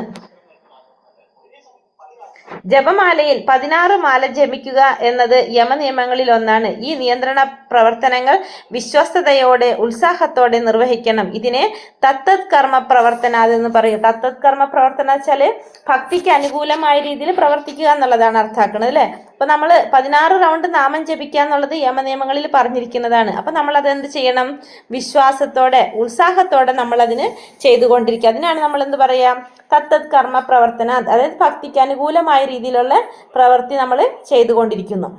ജപമാലയിൽ 16 മാല ജപിക്കുക എന്നത് യമനിയമങ്ങളിൽ ഒന്നാണ്. ഈ നിയന്ത്രണ പ്രവർത്തനങ്ങൾ വിശ്വസ്തയോടെ ഉത്സാഹത്തോടെ നിർവഹിക്കണം. ഇതിനെ തത്തത് കർമ്മ പ്രവർത്തന എന്ന് പറയും. തത്തത് കർമ്മ പ്രവർത്തനം വെച്ചാൽ ഭക്തിക്ക് അനുകൂലമായ രീതിയിൽ പ്രവർത്തിക്കുക എന്നുള്ളതാണ് അർത്ഥാക്കുന്നത് അല്ലേ? അപ്പൊ നമ്മൾ 16 റൗണ്ട് നാമം ജപിക്കുക എന്നുള്ളത് യമനിയമങ്ങളിൽ പറഞ്ഞിരിക്കുന്നതാണ്. അപ്പൊ നമ്മൾ അതെന്ത് ചെയ്യണം? വിശ്വാസത്തോടെ ഉത്സാഹത്തോടെ നമ്മൾ അതിന് ചെയ്തുകൊണ്ടിരിക്കുക. അതിനാണ് നമ്മൾ എന്ത് പറയാം? തത്തത് കർമ്മ പ്രവർത്തന, അതായത് ഭക്തിക്ക് അനുകൂലമായ രീതിയിലുള്ള പ്രവൃത്തി നമ്മൾ ചെയ്തുകൊണ്ടിരിക്കുന്നു.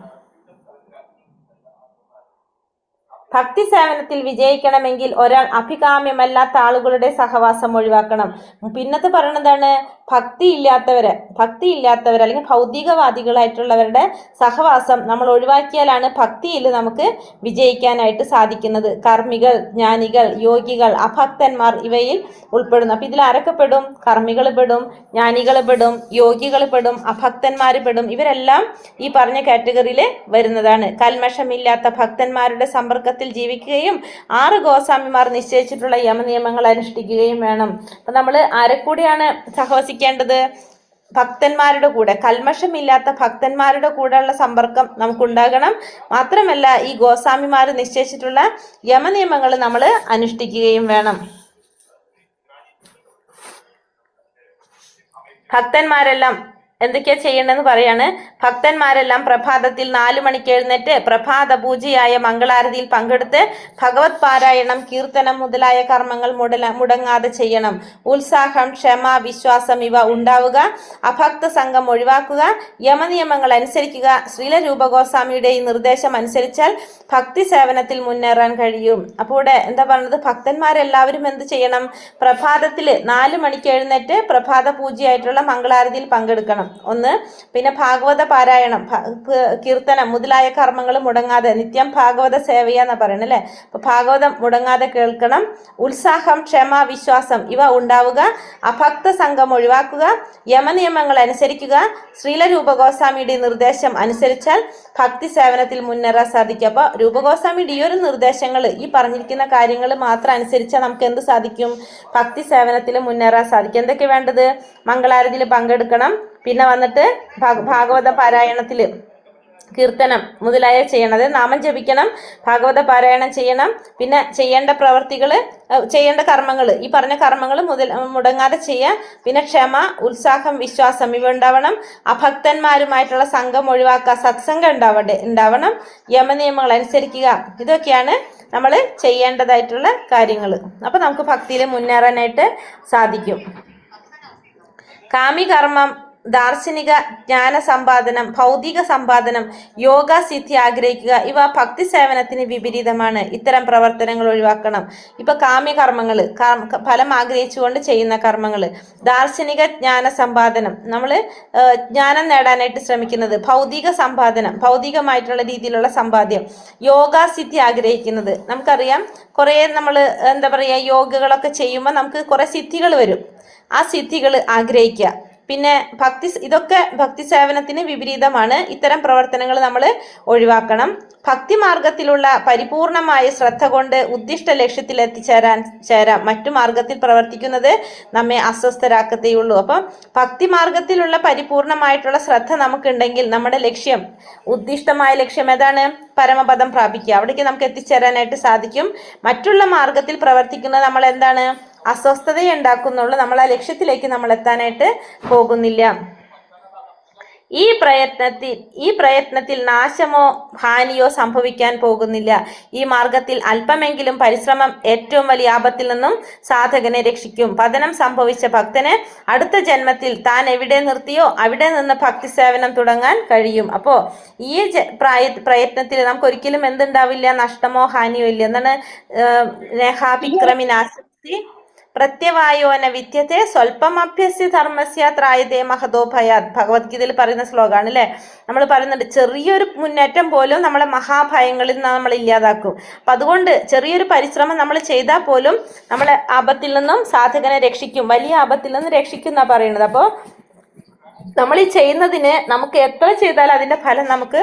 ഭക്തി സേവനത്തിൽ വിജയിക്കണമെങ്കിൽ ഒരാൾ അഭികാമ്യമല്ലാത്ത ആളുകളുടെ സഹവാസം ഒഴിവാക്കണം. പിന്നത്തെ പറയണതാണ് ഭക്തി ഇല്ലാത്തവർ അല്ലെങ്കിൽ ഭൗതികവാദികളായിട്ടുള്ളവരുടെ സഹവാസം നമ്മൾ ഒഴിവാക്കിയാലാണ് ഭക്തിയിൽ നമുക്ക് വിജയിക്കാനായിട്ട് സാധിക്കുന്നത്. കർമ്മികൾ, ജ്ഞാനികൾ, യോഗികൾ, അഭക്തന്മാർ ഇവയിൽ ഉൾപ്പെടുന്നു. അപ്പൊ ഇതിൽ ആരൊക്കെ പെടും? കർമ്മികൾ പെടും, ജ്ഞാനികൾ പെടും, യോഗികൾ പെടും, അഭക്തന്മാർ പെടും. ഇവരെല്ലാം ഈ പറഞ്ഞ കാറ്റഗറിയിൽ വരുന്നതാണ്. കൽമഷമില്ലാത്ത ഭക്തന്മാരുടെ സമ്പർക്കത്തിൽ ജീവിക്കുകയും 6 ഗോസ്വാമിമാർ നിശ്ചയിച്ചിട്ടുള്ള യമനിയമങ്ങൾ അനുഷ്ഠിക്കുകയും വേണം. അപ്പൊ നമ്മൾ ആരെക്കൂടിയാണ് സഹവസിക്കേണ്ടത്? ഭക്തന്മാരുടെ കൂടെ, കൽമഷമില്ലാത്ത ഭക്തന്മാരുടെ കൂടെയുള്ള സമ്പർക്കം നമുക്കുണ്ടാകണം. മാത്രമല്ല ഈ ഗോസ്വാമിമാർ നിശ്ചയിച്ചിട്ടുള്ള യമനിയമങ്ങൾ നമ്മൾ അനുഷ്ഠിക്കുകയും വേണം. ഭക്തന്മാരെല്ലാം എന്തൊക്കെയാ ചെയ്യേണ്ടതെന്ന് പറയാണ്. ഭക്തന്മാരെല്ലാം പ്രഭാതത്തിൽ 4 മണിക്ക് എഴുന്നേറ്റ് പ്രഭാത പൂജയായ മംഗളാരതിയിൽ പങ്കെടുത്ത് ഭഗവത് പാരായണം, കീർത്തനം മുതലായ കർമ്മങ്ങൾ മുടങ്ങാതെ ചെയ്യണം. ഉത്സാഹം, ക്ഷമ, വിശ്വാസം ഇവ ഉണ്ടാവുക. അഭക്ത സംഘം ഒഴിവാക്കുക. യമനിയമങ്ങൾ അനുസരിക്കുക. ശ്രീലരൂപ ഗോസ്വാമിയുടെ ഈ നിർദ്ദേശം അനുസരിച്ചാൽ ഭക്തി സേവനത്തിൽ മുന്നേറാൻ കഴിയും. അപ്പോൾ ഇവിടെ എന്താ പറയുന്നത്? ഭക്തന്മാരെല്ലാവരും എന്ത് ചെയ്യണം? പ്രഭാതത്തിൽ 4 മണിക്ക് എഴുന്നേറ്റ് പ്രഭാത പൂജയായിട്ടുള്ള മംഗളാരതിയിൽ പങ്കെടുക്കണം. ഒന്ന്. പിന്നെ ഭാഗവത പാരായണം, കീർത്തനം മുതലായ കർമ്മങ്ങൾ മുടങ്ങാതെ നിത്യം ഭാഗവത സേവയാന്നാ പറയണത് അല്ലെ. അപ്പൊ ഭാഗവതം മുടങ്ങാതെ കേൾക്കണം. ഉത്സാഹം, ക്ഷമ, വിശ്വാസം ഇവ ഉണ്ടാവുക. അഭക്ത സംഘം ഒഴിവാക്കുക. യമനിയമങ്ങൾ അനുസരിക്കുക. ശ്രീല രൂപഗോസ്വാമിയുടെ നിർദ്ദേശം അനുസരിച്ചാൽ ഭക്തി സേവനത്തിൽ മുന്നേറാൻ സാധിക്കും. അപ്പൊ രൂപഗോസ്വാമിയുടെ ഈ ഒരു നിർദ്ദേശങ്ങൾ, ഈ പറഞ്ഞിരിക്കുന്ന കാര്യങ്ങൾ മാത്രം അനുസരിച്ചാൽ നമുക്ക് എന്ത് സാധിക്കും? ഭക്തി സേവനത്തിൽ മുന്നേറാൻ സാധിക്കും. എന്തൊക്കെ വേണ്ടത്? മംഗളാരതിയിൽ പങ്കെടുക്കണം. പിന്നെ വന്നിട്ട് ഭാഗവത പാരായണത്തിൽ കീർത്തനം മുതലായ ചെയ്യണത്, നാമം ജപിക്കണം, ഭാഗവത പാരായണം ചെയ്യണം. പിന്നെ ചെയ്യേണ്ട പ്രവർത്തികൾ, ചെയ്യേണ്ട കർമ്മങ്ങൾ, ഈ പറഞ്ഞ കർമ്മങ്ങൾ മുടങ്ങാതെ ചെയ്യുക. പിന്നെ ക്ഷമ, ഉത്സാഹം, വിശ്വാസം ഇവ ഉണ്ടാവണം. അഭക്തന്മാരുമായിട്ടുള്ള സംഘം ഒഴിവാക്കുക, സത്സംഗം ഉണ്ടാവണം. യമനിയമങ്ങൾ അനുസരിക്കുക. ഇതൊക്കെയാണ് നമ്മൾ ചെയ്യേണ്ടതായിട്ടുള്ള കാര്യങ്ങൾ. അപ്പൊ നമുക്ക് ഭക്തിയിൽ മുന്നേറാനായിട്ട് സാധിക്കും. കാമികർമ്മം, ദാർശനിക ജ്ഞാന സമ്പാദനം, ഭൗതിക സമ്പാദനം, യോഗ സിദ്ധി ആഗ്രഹിക്കുക ഇവ ഭക്തി സേവനത്തിന് വിപരീതമാണ്. ഇത്തരം പ്രവർത്തനങ്ങൾ ഒഴിവാക്കണം. ഇപ്പൊ കാമ്യകർമ്മങ്ങൾ, ഫലം ആഗ്രഹിച്ചുകൊണ്ട് ചെയ്യുന്ന കർമ്മങ്ങൾ. ദാർശനിക ജ്ഞാന സമ്പാദനം, നമ്മൾ ജ്ഞാനം നേടാനായിട്ട് ശ്രമിക്കുന്നത്. ഭൗതിക സമ്പാദനം, ഭൗതികമായിട്ടുള്ള രീതിയിലുള്ള സമ്പാദ്യം. യോഗ സിദ്ധി ആഗ്രഹിക്കുന്നത്, നമുക്കറിയാം കുറെ നമ്മൾ എന്താ പറയുക, യോഗകളൊക്കെ ചെയ്യുമ്പോൾ നമുക്ക് കുറെ സിദ്ധികൾ വരും. ആ സിദ്ധികൾ ആഗ്രഹിക്കുക. പിന്നെ ഇതൊക്കെ ഭക്തി സേവനത്തിന് വിപരീതമാണ്. ഇത്തരം പ്രവർത്തനങ്ങൾ നമ്മൾ ഒഴിവാക്കണം. ഭക്തി മാർഗത്തിലുള്ള പരിപൂർണമായ ശ്രദ്ധ കൊണ്ട് ഉദ്ദിഷ്ട ലക്ഷ്യത്തിൽ ചേരാം. മറ്റു മാർഗത്തിൽ പ്രവർത്തിക്കുന്നത് നമ്മെ അസ്വസ്ഥരാക്കത്തേയുള്ളൂ. അപ്പം ഭക്തി മാർഗത്തിലുള്ള പരിപൂർണമായിട്ടുള്ള ശ്രദ്ധ നമുക്കുണ്ടെങ്കിൽ നമ്മുടെ ലക്ഷ്യം, ഉദ്ദിഷ്ടമായ ലക്ഷ്യം ഏതാണ്? പരമപദം പ്രാപിക്കുക. അവിടേക്ക് നമുക്ക് എത്തിച്ചേരാനായിട്ട് സാധിക്കും. മറ്റുള്ള മാർഗത്തിൽ പ്രവർത്തിക്കുന്നത് നമ്മൾ എന്താണ്? അസ്വസ്ഥതയുണ്ടാക്കുന്നുള്ളൂ. നമ്മൾ ആ ലക്ഷ്യത്തിലേക്ക് നമ്മൾ എത്താനായിട്ട് പോകുന്നില്ല. ഈ പ്രയത്നത്തിൽ നാശമോ ഹാനിയോ സംഭവിക്കാൻ പോകുന്നില്ല. ഈ മാർഗത്തിൽ അല്പമെങ്കിലും പരിശ്രമം ഏറ്റവും വലിയ ആപത്തിൽ നിന്നും സാധകനെ രക്ഷിക്കും. പതനം സംഭവിച്ച ഭക്തന് അടുത്ത ജന്മത്തിൽ താൻ എവിടെ നിർത്തിയോ അവിടെ നിന്ന് ഭക്തി സേവനം തുടങ്ങാൻ കഴിയും. അപ്പോ ഈ പ്രയത്നത്തിൽ നമുക്ക് ഒരിക്കലും എന്തുണ്ടാവില്ല? നഷ്ടമോ ഹാനിയോ ഇല്ല. എന്താണ്? നേഹാഭിക്രമിനാശക്തി പ്രത്യവായോന വിദ്യത്തെ സ്വല്പം അഭ്യസ്യ ധർമ്മസ്യ ത്രായതേ മഹതോ ഭയാത്. ഭഗവത്ഗീതയിൽ പറയുന്ന ശ്ലോകമാണ് അല്ലെ. നമ്മൾ പറയുന്നുണ്ട് ചെറിയൊരു മുന്നേറ്റം പോലും നമ്മളെ മഹാഭയങ്ങളിൽ നിന്ന് നമ്മൾ ഇല്ലാതാക്കും. അപ്പൊ അതുകൊണ്ട് ചെറിയൊരു പരിശ്രമം നമ്മൾ ചെയ്താൽ പോലും നമ്മളെ ആപത്തിൽ നിന്നും സാധകനെ രക്ഷിക്കും, വലിയ ആപത്തിൽ നിന്ന് രക്ഷിക്കും എന്നാ പറയുന്നത്. അപ്പോൾ നമ്മൾ ഈ ചെയ്യുന്നതിന് നമുക്ക് എത്ര ചെയ്താലും അതിന്റെ ഫലം നമുക്ക്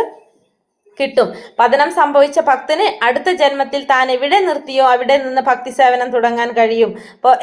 കിട്ടും. പതനം സംഭവിച്ച ഭക്തന് അടുത്ത ജന്മത്തിൽ താൻ എവിടെ നിർത്തിയോ അവിടെ നിന്ന് ഭക്തി സേവനം തുടങ്ങാൻ കഴിയും. അപ്പോൾ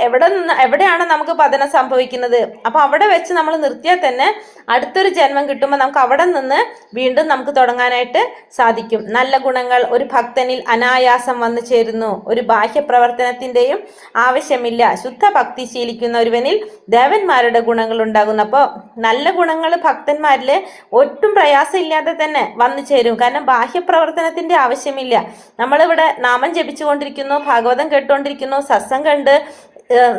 എവിടെയാണ് നമുക്ക് പതനം സംഭവിക്കുന്നത്? അപ്പൊ അവിടെ വെച്ച് നമ്മൾ നിർത്തിയാൽ തന്നെ അടുത്തൊരു ജന്മം കിട്ടുമ്പോൾ നമുക്ക് അവിടെ നിന്ന് വീണ്ടും നമുക്ക് തുടങ്ങാനായിട്ട് സാധിക്കും. നല്ല ഗുണങ്ങൾ ഒരു ഭക്തനിൽ അനായാസം വന്നു ചേരുന്നു. ഒരു ബാഹ്യ പ്രവർത്തനത്തിന്റെയും ആവശ്യമില്ല. ശുദ്ധ ഭക്തി ശീലിക്കുന്ന ഒരുവനിൽ ദേവന്മാരുടെ ഗുണങ്ങൾ ഉണ്ടാകുന്നു. അപ്പോൾ നല്ല ഗുണങ്ങൾ ഭക്തന്മാരില് ഒട്ടും പ്രയാസം ഇല്ലാതെ തന്നെ വന്നു ചേരും. കാരണം ബാഹ്യ പ്രവർത്തനത്തിന്റെ ആവശ്യമില്ല. നമ്മളിവിടെ നാമം ജപിച്ചുകൊണ്ടിരിക്കുന്നു, ഭാഗവതം കേട്ടുകൊണ്ടിരിക്കുന്നു, സത്സംഗം ഉണ്ട്,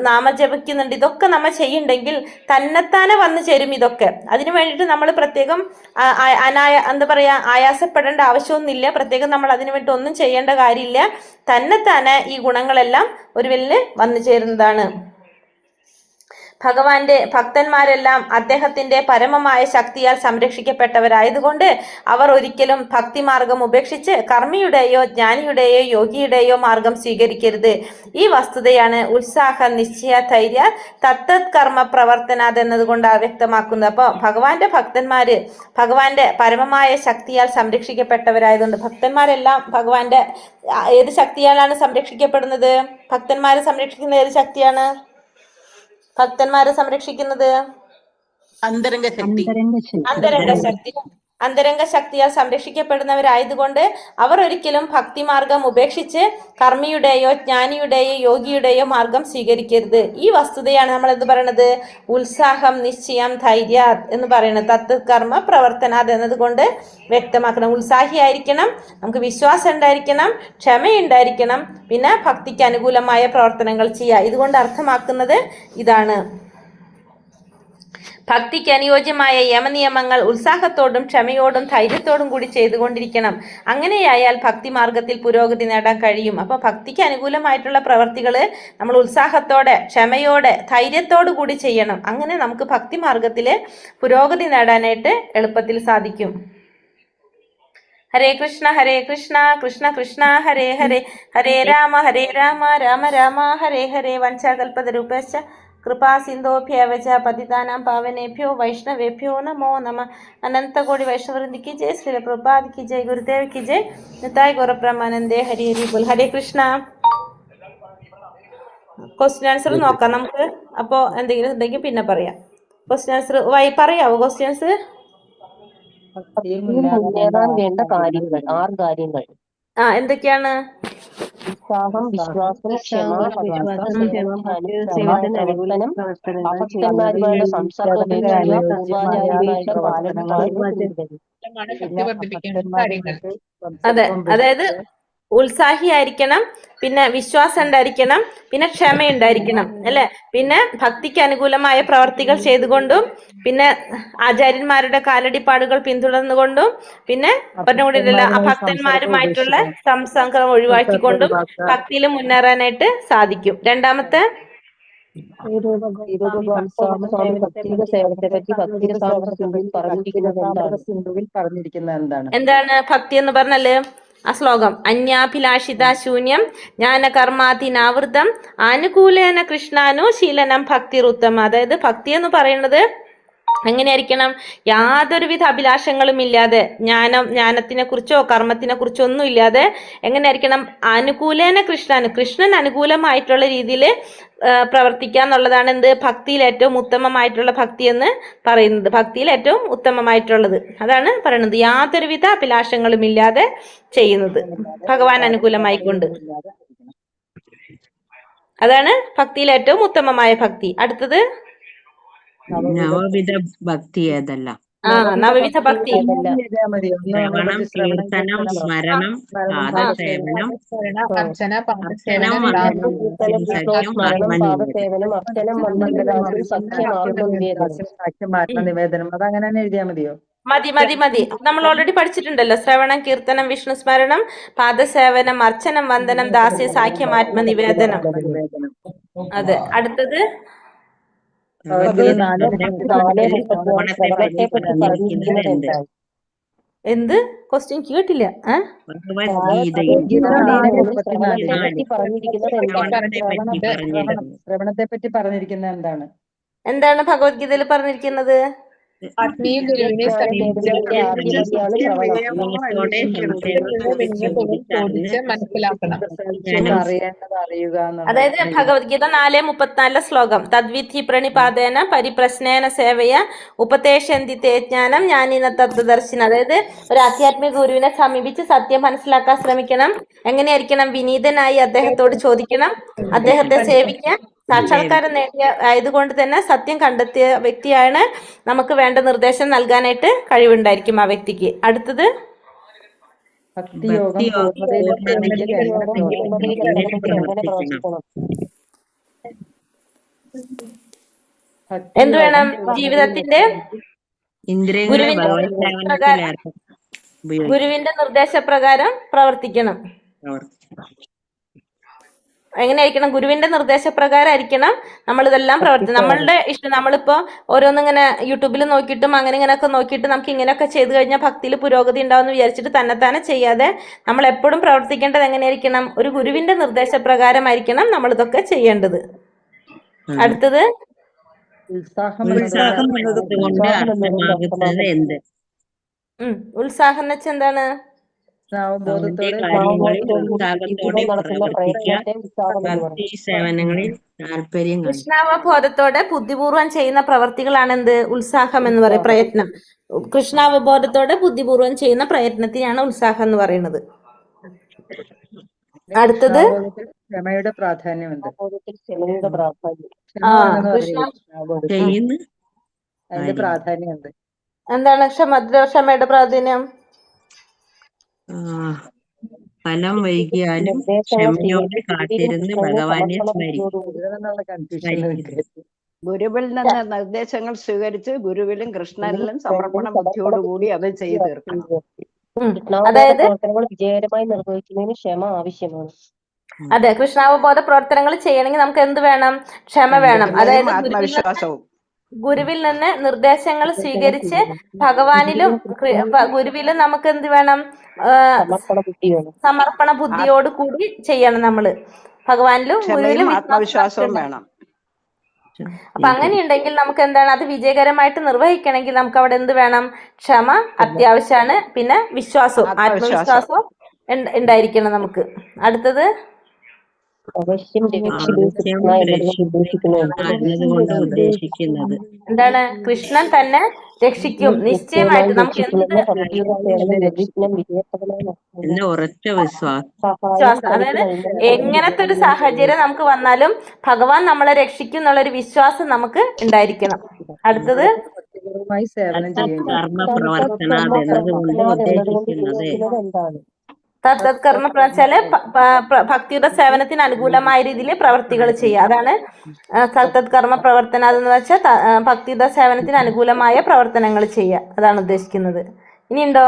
നാമം ജപിക്കുന്നുണ്ട്. ഇതൊക്കെ നമ്മൾ ചെയ്യുന്നുണ്ടെങ്കിൽ തന്നെത്താനെ വന്നു ചേരും ഇതൊക്കെ. അതിനു വേണ്ടിയിട്ട് നമ്മൾ പ്രത്യേകം എന്താ പറയാ, ആയാസപ്പെടേണ്ട ആവശ്യമൊന്നുമില്ല. പ്രത്യേകം നമ്മൾ അതിനു വേണ്ടി ഒന്നും ചെയ്യേണ്ട കാര്യമില്ല. തന്നെത്താനെ ഈ ഗുണങ്ങളെല്ലാം ഒരുവനില് വന്നു ചേരുന്നതാണ്. ഭക്തന്മാരെല്ലാം അദ്ദേഹത്തിന്റെ പരമമായ ശക്തിയാൽ സംരക്ഷിക്കപ്പെട്ടവരായതുകൊണ്ട് അവർ ഒരിക്കലും ഭക്തിമാർഗം ഉപേക്ഷിച്ച് കർമ്മിയുടെയോ ജ്ഞാനിയുടെയോ യോഗിയുടെയോ മാർഗം സ്വീകരിക്കരുത്. ഈ വസ്തുതയാണ് ഉത്സാഹ നിശ്ചയ ധൈര്യ തത്തത് കർമ്മ പ്രവർത്തനാത് എന്നതുകൊണ്ട് വ്യക്തമാക്കുന്നത്. അപ്പോൾ ഭക്തന്മാര് ഭഗവാന്റെ പരമമായ ശക്തിയാൽ സംരക്ഷിക്കപ്പെട്ടവരായതുകൊണ്ട് ഭക്തന്മാരെല്ലാം ഭഗവാന്റെ ഏത് ശക്തിയാലാണ് സംരക്ഷിക്കപ്പെടുന്നത്? ഭക്തന്മാരെ സംരക്ഷിക്കുന്ന ഏത് ശക്തിയാണ്? ഭക്തന്മാരെ സംരക്ഷിക്കുന്നത് അന്തരംഗ ശക്തി. അന്തരംഗ ശക്തിയാൽ സംരക്ഷിക്കപ്പെടുന്നവരായതുകൊണ്ട് അവർ ഒരിക്കലും ഭക്തിമാർഗം ഉപേക്ഷിച്ച് കർമ്മിയുടെയോ ജ്ഞാനിയുടെയോ യോഗിയുടെയോ മാർഗം സ്വീകരിക്കരുത്. ഈ വസ്തുതയാണ് നമ്മൾ എന്ത് പറയണത്? ഉത്സാഹം നിശ്ചയം ധൈര്യ എന്ന് പറയുന്നത്. തത്ത് കർമ്മ പ്രവർത്തനാത് എന്നതുകൊണ്ട് വ്യക്തമാക്കണം. ഉത്സാഹിയായിരിക്കണം, നമുക്ക് വിശ്വാസം ഉണ്ടായിരിക്കണം, ക്ഷമയുണ്ടായിരിക്കണം, പിന്നെ ഭക്തിക്ക് അനുകൂലമായ പ്രവർത്തനങ്ങൾ ചെയ്യുക. ഇതുകൊണ്ട് അർത്ഥമാക്കുന്നത് ഇതാണ്. ഭക്തിക്ക് അനുയോജ്യമായ യമനിയമങ്ങൾ ഉത്സാഹത്തോടും ക്ഷമയോടും ധൈര്യത്തോടും കൂടി ചെയ്തുകൊണ്ടിരിക്കണം. അങ്ങനെയായാൽ ഭക്തി മാർഗത്തിൽ പുരോഗതി നേടാൻ കഴിയും. അപ്പോൾ ഭക്തിക്ക് അനുകൂലമായിട്ടുള്ള പ്രവർത്തികൾ നമ്മൾ ഉത്സാഹത്തോടെ, ക്ഷമയോടെ, ധൈര്യത്തോടു കൂടി ചെയ്യണം. അങ്ങനെ നമുക്ക് ഭക്തി മാർഗത്തിൽ പുരോഗതി നേടാനായിട്ട് എളുപ്പത്തിൽ സാധിക്കും. ഹരേ കൃഷ്ണ കൃഷ്ണ കൃഷ്ണ ഹരേ ഹരേ, ഹരേ രാമ രാമ രാമ ഹരേ ഹരേ. വഞ്ചാകൽപതരൂപശ്ച കൃപാ സിന്ധോഭ്യവച പതിതാനാം പാവനേഭ്യോ വൈഷ്ണവേഭ്യോ നമോ നമ. അനന്തകോടി വൈഷ്ണവൃന്ദി കി ജയ്, ശ്രീല പ്രഭുപാദ് കി ജയ്, ഗുരുദേവ് കി ജയ്, നിതായ് ഗൗരബ്രഹ്മാനന്ദേ ഹരി ഹരി ബോൽ. ഹരേ കൃഷ്ണ. ക്വസ്റ്റ്യൻ ആൻസർ നോക്കാം നമുക്ക്. അപ്പോൾ എന്തെങ്കിലും ഉണ്ടെങ്കിൽ പിന്നെ പറയാം. ക്വസ്റ്റ്യൻ ആൻസർ പറയാവോ? ക്വസ്റ്റ്യൻസ് മുന്നേറാൻ വേണ്ട കാര്യങ്ങൾ 6 കാര്യങ്ങൾ. എന്തൊക്കെയാണ്? ഉത്സാഹം, വിശ്വാസം, ക്ഷമ, പ്രവർത്തനം, ഭക്തന്മാരുമായുള്ള സംസർഗം, പൂർവാചാര്യന്മാരുടെ അതെ, അതായത് ഉത്സാഹിയായിരിക്കണം, പിന്നെ വിശ്വാസം ഉണ്ടായിരിക്കണം, പിന്നെ ക്ഷമ ഉണ്ടായിരിക്കണം അല്ലെ. പിന്നെ ഭക്തിക്ക് അനുകൂലമായ പ്രവർത്തികൾ ചെയ്തുകൊണ്ടും, പിന്നെ ആചാര്യന്മാരുടെ കാലടിപ്പാടുകൾ പിന്തുടർന്നുകൊണ്ടും, പിന്നെ ഭക്തന്മാരുമായിട്ടുള്ള സംസർഗം ഒഴിവാക്കിക്കൊണ്ടും ഭക്തിയിൽ മുന്നേറാനായിട്ട് സാധിക്കും. രണ്ടാമത്തെ എന്താണ് ഭക്തി എന്ന് പറഞ്ഞാല്? ആ ശ്ലോകം അന്യാഭിലാഷിത ശൂന്യം ജ്ഞാനകർമാതിനാവൃതം ആനുകൂലേന കൃഷ്ണാനുശീലനം ഭക്തിരുത്തമ. അതായത് ഭക്തി എന്ന് പറയുന്നത് എങ്ങനെയായിരിക്കണം? യാതൊരുവിധ അഭിലാഷങ്ങളും ഇല്ലാതെ, ജ്ഞാനത്തിനെ കുറിച്ചോ കർമ്മത്തിനെ കുറിച്ചോ ഒന്നും ഇല്ലാതെ എങ്ങനെയായിരിക്കണം? അനുകൂലേന കൃഷ്ണൻ അനുകൂലമായിട്ടുള്ള രീതിയിൽ പ്രവർത്തിക്കുക എന്നുള്ളതാണ് എന്ത്? ഭക്തിയിൽ ഏറ്റവും ഉത്തമമായിട്ടുള്ള ഭക്തി എന്ന് പറയുന്നത്. ഭക്തിയിൽ ഏറ്റവും ഉത്തമമായിട്ടുള്ളത് അതാണ് പറയുന്നത്. യാതൊരുവിധ അഭിലാഷങ്ങളും ഇല്ലാതെ ചെയ്യുന്നത്, ഭഗവാൻ അനുകൂലമായിക്കൊണ്ട്. അതാണ് ഭക്തിയിൽ ഏറ്റവും ഉത്തമമായ ഭക്തി. അടുത്തത് നവവിധ ഭക്തി ഏതല്ല? നവവിധ ഭക്തി ശ്രവണം, കീർത്തനം, സ്മരണം, പാദസേവനം, ആത്മനിവേദനം. അതങ്ങനെ തന്നെ എഴുതിയാൽ മതിയോ? മതി. നമ്മൾ ഓൾറെഡി പഠിച്ചിട്ടുണ്ടല്ലോ. ശ്രവണം, കീർത്തനം, വിഷ്ണു സ്മരണം, പാദസേവനം, അർച്ചനം, വന്ദനം, ദാസ്യ, സാഖ്യം, ആത്മനിവേദനം. അതെ. അടുത്തത് എന്ത്? ക്വസ്റ്റ്യൻ കേട്ടില്ല. ശ്രവണത്തെ പറ്റി പറഞ്ഞിരിക്കുന്നത് എന്താണ്? എന്താണ് ഭഗവത്ഗീതയിൽ പറഞ്ഞിരിക്കുന്നത്? ആത്മീയ ഗുരുവിനെ മനസ്സിലാക്കണം. അതായത് ഭഗവത്ഗീത 4:34 ശ്ലോകം തദ്വിധി പ്രണിപാതേന പരിപ്രശ്നേന സേവയ ഉപദേശന്തി തേ ജ്ഞാനം ജ്ഞാനിന തത്വദർശിന. അതായത് ഒരു ആധ്യാത്മിക ഗുരുവിനെ സമീപിച്ച് സത്യം മനസ്സിലാക്കാൻ ശ്രമിക്കണം. എങ്ങനെയായിരിക്കണം? വിനീതനായി അദ്ദേഹത്തോട് ചോദിക്കണം, അദ്ദേഹത്തെ സേവിക്കാൻ. സാക്ഷാത്കാരം നേടിയ ആയതുകൊണ്ട് തന്നെ സത്യം കണ്ടെത്തിയ വ്യക്തിയാണ് നമുക്ക് വേണ്ട നിർദ്ദേശം നൽകാനായിട്ട് കഴിവുണ്ടായിരിക്കും ആ വ്യക്തിക്ക്. അടുത്തത് എന്ത് വേണം? ജീവിതത്തിന്റെ ഗുരുവിന്റെ നിർദ്ദേശപ്രകാരം പ്രവർത്തിക്കണം. എങ്ങനെയായിരിക്കണം? ഗുരുവിന്റെ നിർദ്ദേശപ്രകാരം ആയിരിക്കണം നമ്മളിതെല്ലാം പ്രവർത്തിക്കും. നമ്മളുടെ ഇഷ്ടം, നമ്മളിപ്പോ ഓരോന്നിങ്ങനെ യൂട്യൂബിൽ നോക്കിയിട്ടും അങ്ങനെ ഇങ്ങനെയൊക്കെ നോക്കിയിട്ട് നമുക്ക് ഇങ്ങനെയൊക്കെ ചെയ്തു കഴിഞ്ഞാൽ ഭക്തിയിൽ പുരോഗതി ഉണ്ടാവും വിചാരിച്ചിട്ട് തന്നെത്താനെ ചെയ്യാതെ നമ്മൾ എപ്പോഴും പ്രവർത്തിക്കേണ്ടത് എങ്ങനെയായിരിക്കണം? ഒരു ഗുരുവിന്റെ നിർദ്ദേശപ്രകാരമായിരിക്കണം നമ്മൾ ഇതൊക്കെ ചെയ്യേണ്ടത്. അടുത്തത് ഉത്സാഹം എന്ന് വെച്ചാൽ എന്താണ്? കൃഷ്ണാവബോധത്തോടെ ബുദ്ധിപൂർവം ചെയ്യുന്ന പ്രവർത്തികളാണ് എന്ത്? ഉത്സാഹം എന്ന് പറയുന്നത്. പ്രയത്നം. കൃഷ്ണാവബോധത്തോടെ ബുദ്ധിപൂർവം ചെയ്യുന്ന പ്രയത്നത്തിനാണ് ഉത്സാഹം എന്ന് പറയുന്നത്. അടുത്തത് ക്ഷമയുടെ പ്രാധാന്യം എന്ത്? അതിന്റെ പ്രാധാന്യം എന്ത്? എന്താണ് ക്ഷമയുടെ പ്രാധാന്യം? ഫലം വൈകിയാലും ക്ഷമയോടെ കാത്തിരുന്ന് ഭഗവാനെ സ്മരിക്കും. ഗുരുവിൽ നിന്ന് നിർദ്ദേശങ്ങൾ സ്വീകരിച്ച് ഗുരുവിലും കൃഷ്ണനിലും സമർപ്പണ ബുദ്ധിയോടുകൂടി അത് ചെയ്തു തീർക്കണം. അതായത് പ്രവർത്തനങ്ങൾ വിജയകരമായി നിർവഹിക്കുന്നതിന് ക്ഷമ ആവശ്യമാണ്. അതെ, കൃഷ്ണാവബോധ പ്രവർത്തനങ്ങൾ ചെയ്യണമെങ്കിൽ നമുക്ക് എന്ത് വേണം? ക്ഷമ വേണം. അതായത് ആത്മവിശ്വാസവും ഗുരുവിൽ നിന്ന് നിർദ്ദേശങ്ങൾ സ്വീകരിച്ച് ഭഗവാനിലും ഗുരുവിലും നമുക്ക് എന്ത് വേണം? സമർപ്പണ ബുദ്ധിയോട് കൂടി ചെയ്യണം നമ്മള്. ഭഗവാനിലും ഗുരുവിലും ആത്മവിശ്വാസവും വേണം. അപ്പൊ അങ്ങനെയുണ്ടെങ്കിൽ നമുക്ക് എന്താണ് അത് വിജയകരമായിട്ട് നിർവഹിക്കണമെങ്കിൽ നമുക്ക് അവിടെ എന്ത് വേണം? ക്ഷമ അത്യാവശ്യമാണ്. പിന്നെ വിശ്വാസവും ആത്മവിശ്വാസവും ഉണ്ടായിരിക്കണം നമുക്ക്. അടുത്തത് എന്താണ്? കൃഷ്ണൻ തന്നെ രക്ഷിക്കും നിശ്ചയമായിട്ട്. നമുക്ക് ഉറച്ച വിശ്വാസം. അതായത് എങ്ങനത്തെ ഒരു സാഹചര്യം നമുക്ക് വന്നാലും ഭഗവാൻ നമ്മളെ രക്ഷിക്കും എന്നുള്ളൊരു വിശ്വാസം നമുക്ക് ഉണ്ടായിരിക്കണം. അടുത്തത് കർമ്മ പ്രവർത്തനം എന്നതുകൊണ്ട് ഉദ്ദേശിക്കുന്നത് തത്കർമ്മ വെച്ചാല് ഭക്തിയുടെ സേവനത്തിന് അനുകൂലമായ രീതിയിൽ പ്രവർത്തികൾ ചെയ്യുക. അതാണ് തത്കർമ്മ പ്രവർത്തനം. അതെന്ന് വെച്ചാൽ ഭക്തിയുടെ സേവനത്തിന് അനുകൂലമായ പ്രവർത്തനങ്ങൾ ചെയ്യുക. അതാണ് ഉദ്ദേശിക്കുന്നത്. ഇനിയുണ്ടോ?